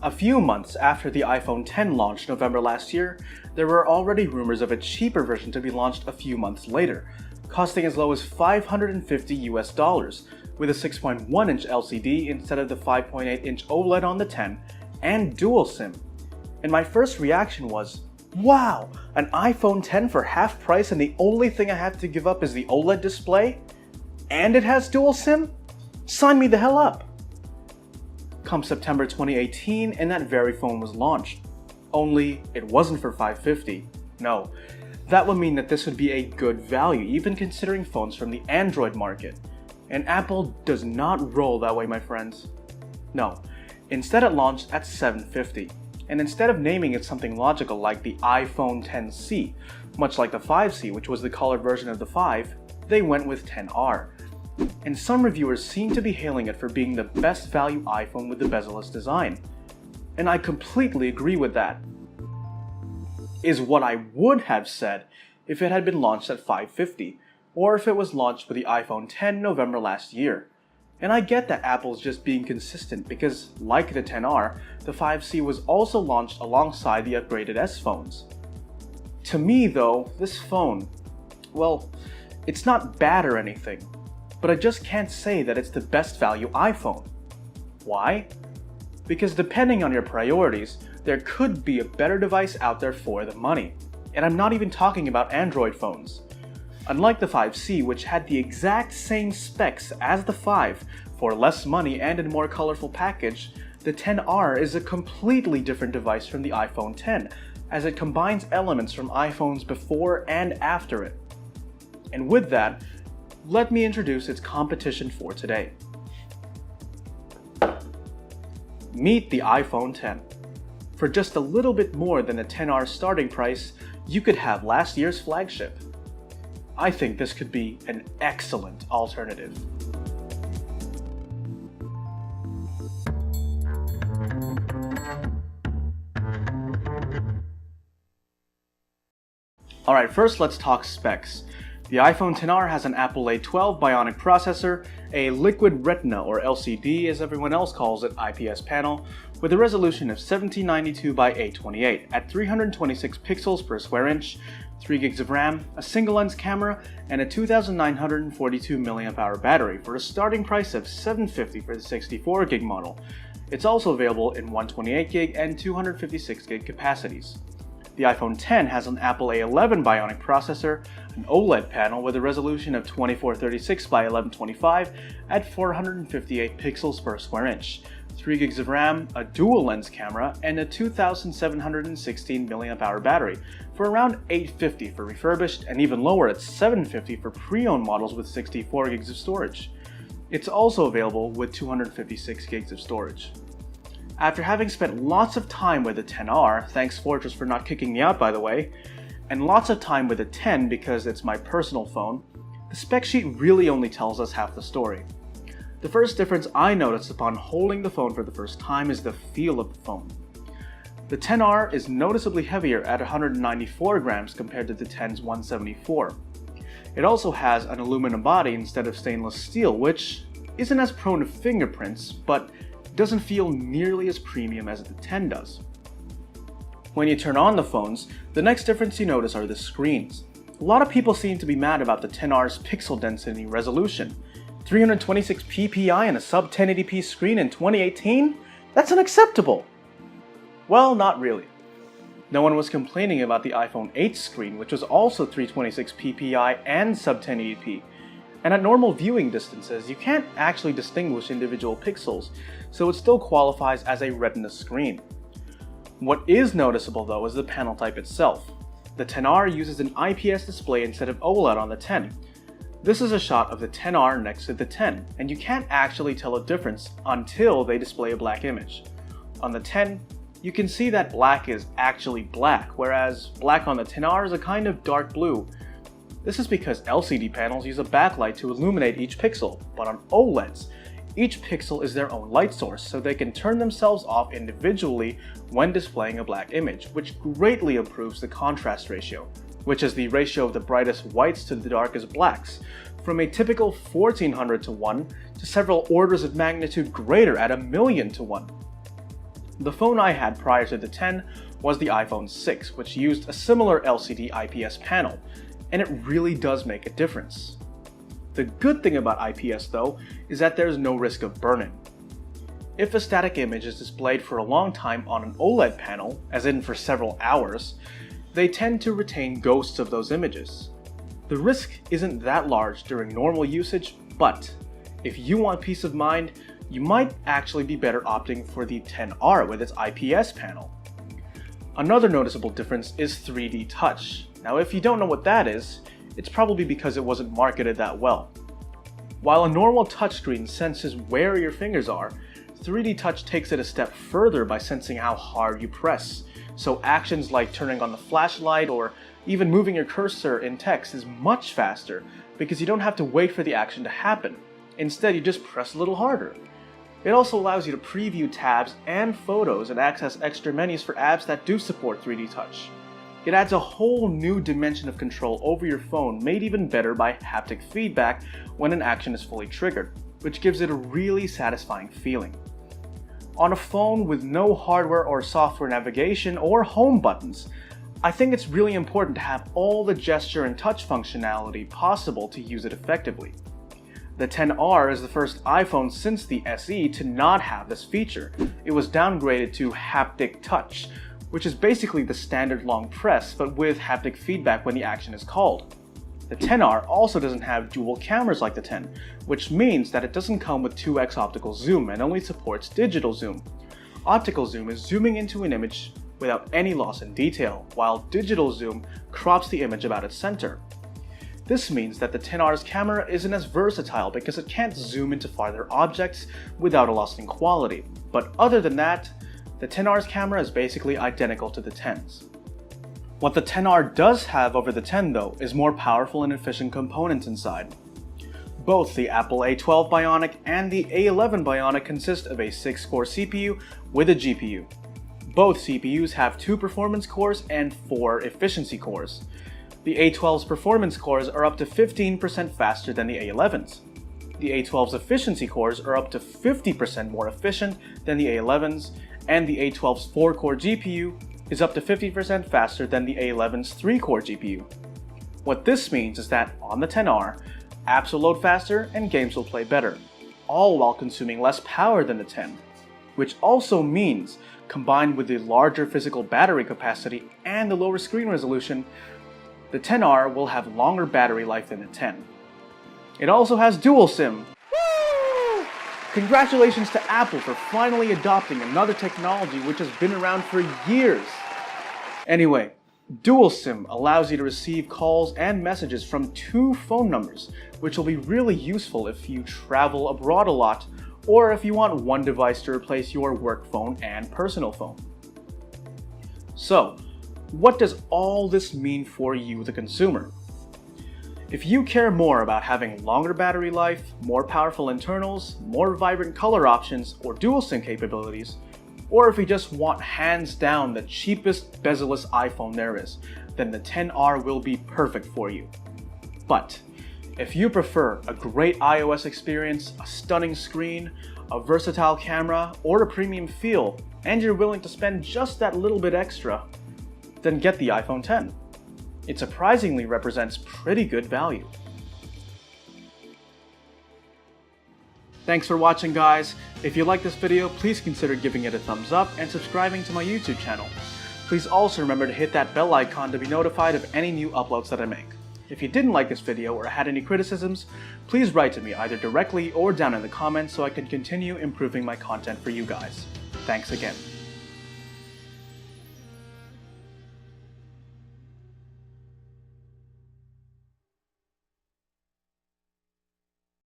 A few months after the iPhone X launched November last year, there were already rumors of a cheaper version to be launched a few months later, costing as low as $550 with a 6.1-inch LCD instead of the 5.8-inch OLED on the 10, and dual SIM. And my first reaction was, wow, an iPhone X for half price and the only thing I have to give up is the OLED display? And it has dual SIM? Sign me the hell up! Come September 2018 and that very phone was launched. Only it wasn't for $550. No, that would mean that this would be a good value even considering phones from the Android market. And Apple does not roll that way, my friends. No, instead it launched at $750. And instead of naming it something logical like the iPhone XC, much like the 5C which was the colored version of the 5, they went with XR. And some reviewers seem to be hailing it for being the best value iPhone with the bezel-less design. And I completely agree with that. Is what I would have said if it had been launched at $550, or if it was launched with the iPhone X November last year. And I get that Apple's just being consistent because, like the XR, the 5C was also launched alongside the upgraded S phones. To me though, this phone, well, it's not bad or anything, but I just can't say that it's the best value iPhone. Why? Because depending on your priorities, there could be a better device out there for the money. And I'm not even talking about Android phones. Unlike the 5C, which had the exact same specs as the 5 for less money and in a more colorful package, the XR is a completely different device from the iPhone X, as it combines elements from iPhones before and after it. And with that, let me introduce its competition for today. Meet the iPhone X. For just a little bit more than the XR starting price, you could have last year's flagship. I think this could be an excellent alternative. Alright, first let's talk specs. The iPhone XR has an Apple A12 Bionic processor, a Liquid Retina or LCD as everyone else calls it IPS panel, with a resolution of 1792 by 828 at 326 pixels per square inch, 3 gigs of RAM, a single lens camera, and a 2942 mAh battery for a starting price of $750 for the 64 gig model. It's also available in 128 gig and 256 gig capacities. The iPhone X has an Apple A11 Bionic processor, an OLED panel with a resolution of 2436 by 1125 at 458 pixels per square inch, 3 gigs of RAM, a dual lens camera, and a 2716 mAh battery for around $850 for refurbished and even lower at $750 for pre-owned models with 64 gigs of storage. It's also available with 256 gigs of storage. After having spent lots of time with the XR, thanks Fortress for not kicking me out by the way, and lots of time with the X because it's my personal phone, the spec sheet really only tells us half the story. The first difference I noticed upon holding the phone for the first time is the feel of the phone. The XR is noticeably heavier at 194 grams compared to the X's 174. It also has an aluminum body instead of stainless steel, which isn't as prone to fingerprints, but doesn't feel nearly as premium as the X does. When you turn on the phones, the next difference you notice are the screens. A lot of people seem to be mad about the XR's pixel density resolution. 326 ppi and a sub 1080p screen in 2018? That's unacceptable! Well, not really. No one was complaining about the iPhone 8 screen, which was also 326 ppi and sub 1080p. And at normal viewing distances, you can't actually distinguish individual pixels, so it still qualifies as a Retina screen. What is noticeable though is the panel type itself. The XR uses an IPS display instead of OLED on the X. This is a shot of the XR next to the X, and you can't actually tell a difference until they display a black image. On the X, you can see that black is actually black, whereas black on the XR is a kind of dark blue. This is because LCD panels use a backlight to illuminate each pixel, but on OLEDs, each pixel is their own light source, so they can turn themselves off individually when displaying a black image, which greatly improves the contrast ratio, which is the ratio of the brightest whites to the darkest blacks, from a typical 1400 to 1 to several orders of magnitude greater at 1,000,000 to 1. The phone I had prior to the 10 was the iPhone 6, which used a similar LCD IPS panel, and it really does make a difference. The good thing about IPS though is that there's no risk of burn-in. If a static image is displayed for a long time on an OLED panel, as in for several hours, they tend to retain ghosts of those images. The risk isn't that large during normal usage, but if you want peace of mind, you might actually be better opting for the XR with its IPS panel. Another noticeable difference is 3D Touch. Now if you don't know what that is, it's probably because it wasn't marketed that well. While a normal touchscreen senses where your fingers are, 3D Touch takes it a step further by sensing how hard you press. So actions like turning on the flashlight or even moving your cursor in text is much faster because you don't have to wait for the action to happen. Instead, you just press a little harder. It also allows you to preview tabs and photos and access extra menus for apps that do support 3D Touch. It adds a whole new dimension of control over your phone, made even better by haptic feedback when an action is fully triggered, which gives it a really satisfying feeling. On a phone with no hardware or software navigation or home buttons, I think it's really important to have all the gesture and touch functionality possible to use it effectively. The XR is the first iPhone since the SE to not have this feature. It was downgraded to Haptic Touch, which is basically the standard long press but with haptic feedback when the action is called. The XR also doesn't have dual cameras like the 10, which means that it doesn't come with 2x optical zoom and only supports digital zoom. Optical zoom is zooming into an image without any loss in detail, while digital zoom crops the image about its center. This means that the XR's camera isn't as versatile because it can't zoom into farther objects without a loss in quality, but other than that, the XR's camera is basically identical to the 10's. What the XR does have over the 10 though is more powerful and efficient components inside. Both the Apple A12 Bionic and the A11 Bionic consist of a 6-core CPU with a GPU. Both CPUs have 2 performance cores and 4 efficiency cores. The A12's performance cores are up to 15% faster than the A11's. The A12's efficiency cores are up to 50% more efficient than the A11's, and the A12's 4-core GPU is up to 50% faster than the A11's 3-core GPU. What this means is that on the XR, apps will load faster and games will play better, all while consuming less power than the 10. Which also means, combined with the larger physical battery capacity and the lower screen resolution, the XR will have longer battery life than the 10. It also has dual SIM. Woo! Congratulations to Apple for finally adopting another technology which has been around for years. Anyway, dual SIM allows you to receive calls and messages from 2 phone numbers, which will be really useful if you travel abroad a lot or if you want one device to replace your work phone and personal phone. So, what does all this mean for you, the consumer? If you care more about having longer battery life, more powerful internals, more vibrant color options, or dual SIM capabilities, or if you just want hands down the cheapest bezel-less iPhone there is, then the XR will be perfect for you. But if you prefer a great iOS experience, a stunning screen, a versatile camera, or a premium feel, and you're willing to spend just that little bit extra, then get the iPhone X. It surprisingly represents pretty good value. Thanks for watching, guys. If you like this video, please consider giving it a thumbs up and subscribing to my YouTube channel. Please also remember to hit that bell icon to be notified of any new uploads that I make. If you didn't like this video or had any criticisms, please write to me either directly or down in the comments so I can continue improving my content for you guys. Thanks again.